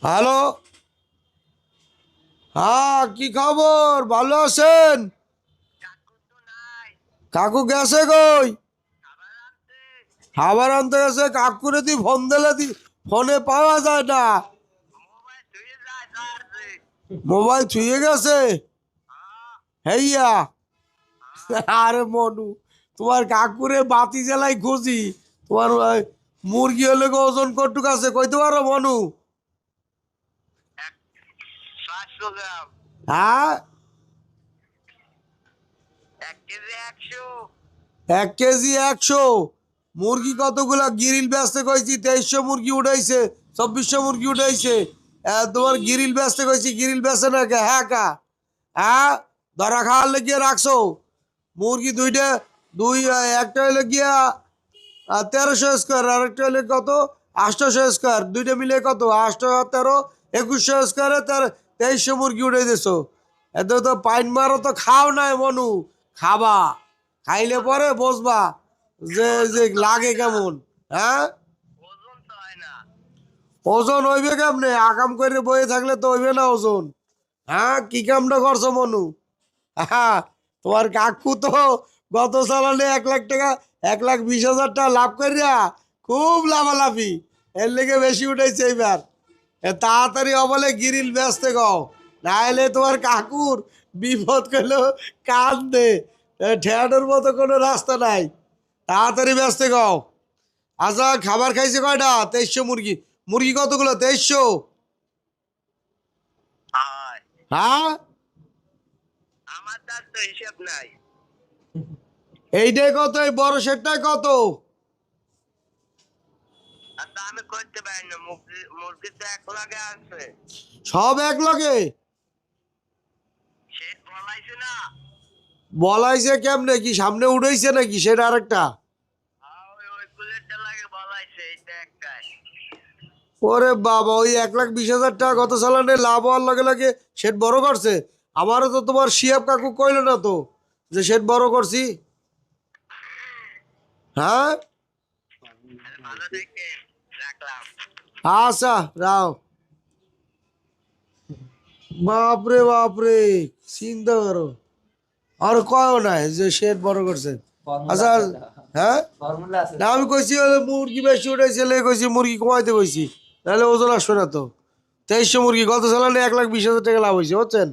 Hello. হ্যাঁ, কি খবর? ভালো আছেন? কাকু গেছে কই? খাবার আনতে গেছে। কাকুরে দি ফোন দিলে দি ফোনে পাওয়া যায় না। মোবাইল ছুঁয়ে গেছে। হেইয়া। আরে মনু, তোমার কাকুরে বাতি জ্বালাই খুঁজি। তোমার ওই মুরগি হলে গো ওজন কটুক আছে কইতে পারো মনু? হ্যাঁ, 1 কেজি 100। মুরগি কতগুলা গিরিল বেচতে কইছি, 2300 মুরগি উঠাইছে, 2400 মুরগি উঠাইছে। তোমার গিরিল বেচতে কইছি, গিরিল বেচে না কে? হ্যাঁ কা? হ্যাঁ, ধরা খাওয়ার লেগে রাখছো মুরগি দুইটা। একটা হইলে গিয়া 1300 স্কোয়ার, আর একটা হলে কত 800 স্কোয়ার, দুইটা মিলে কত 8 13 2100 স্কোয়ারে তার 2300 মুরগি উঠে দিছো। এত তো পাইন মারো তো খাও নাই মনু। খাবা, খাইলে পরে বসবা যে যে লাগে কেমন। হ্যাঁ, ওজন হইবে কেমনে? আকাম করে বয়ে থাকলে তো হইবে না ওজন। হ্যাঁ, কি কামটা করছো মনু? হ্যাঁ, তোমার কাকু তো গত সালানে 1 লাখ টাকা, 1,20,000 টাকা লাভ করিয়া খুব লাভালাভি। এর লেগে বেশি উঠেছে এইবার। তাড়াতাড়ি অবলে গিরিল বেচতে গাও, নাহলে তোমার কাকুর বিপদ করলো কান্দে। ঠেয়ানোর মতো কোনো রাস্তা নাই। তাড়াতাড়ি বেচতে গাও। আচ্ছা, খাবার খাইছে কয়টা? 2300 মুরগি। মুরগি কতগুলো? 2300। হ্যাঁ, এইটাই কত? এই বড় সেটটাই কত? সব এক লগে বলাইছে কেমনে? কি সামনে উঠেছে নাকি সেটা আরেকটা? ওরে বাবা, ওই 1,20,000 টাকা গত সালানে লাভ হওয়ার লগে লগে সেট বড় করছে। আমারও তো তোমার শিয়াব কাকু কইলো না তো যে সেট বড় করছি। হ্যাঁ, আচ্ছা, রাও। বাপরে বাপরে, চিন্তা করো। আর কয়ও নাই যে শেড বড় করছে। আচ্ছা। হ্যাঁ, না আমি কইছি হলে মুরগি বেশি উঠেছে, কইছি মুরগি কমাইতে কইছি, তাহলে ওজন আসবে না তো। 2300 মুরগি গত সালানে 1,20,000 টাকা লাভ হয়েছে, বুঝছেন?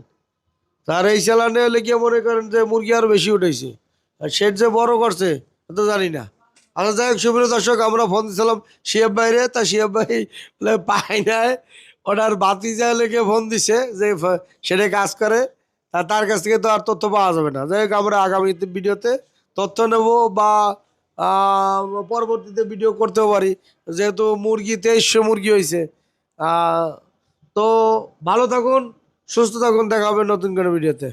তার এই চালানে হলে কি মনে করেন যে মুরগি আরো বেশি উঠেছে। আর শেড যে বড় করছে তো জানি না। আচ্ছা, যাই হোক, সুপ্রিয় দর্শক, আমরা ফোন দিয়েছিলাম শিয়াব ভাইরে, তা শিয়াব ভাই বলে পাই নাই। ওনার বাতি যায় লেগে ফোন দিছে যে সেটা কাজ করে। তার কাছ থেকে তো আর তথ্য পাওয়া যাবে না। যাই হোক, আমরা আগামী ভিডিওতে তথ্য নেব বা পরবর্তীতে ভিডিও করতেও পারি, যেহেতু মুরগি 2300 মুরগি হয়েছে। তো ভালো থাকুন, সুস্থ থাকুন, দেখা হবে নতুন কোনো ভিডিওতে।